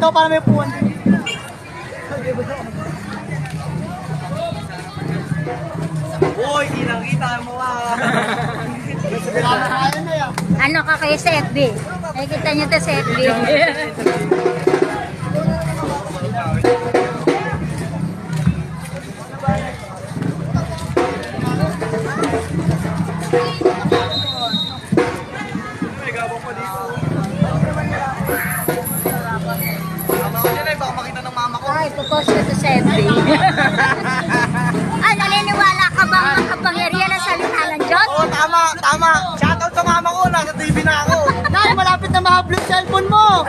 ikaw para may puwan. Uy, kinang-kita mo Ano ka kayo sa FB? Nakikita niyo to sa FB. Mama ko dyan ay, baka makita ng mama ko. Ay, pupost ko to sa FB. Ay, naniniwala ka ba ang kapangyarihan ng salita ng Diyos? Oo, tama, tama. Shoutout sa mama ko, nasa TV na ako. Nay, malapit na mahablo yung cellphone mo.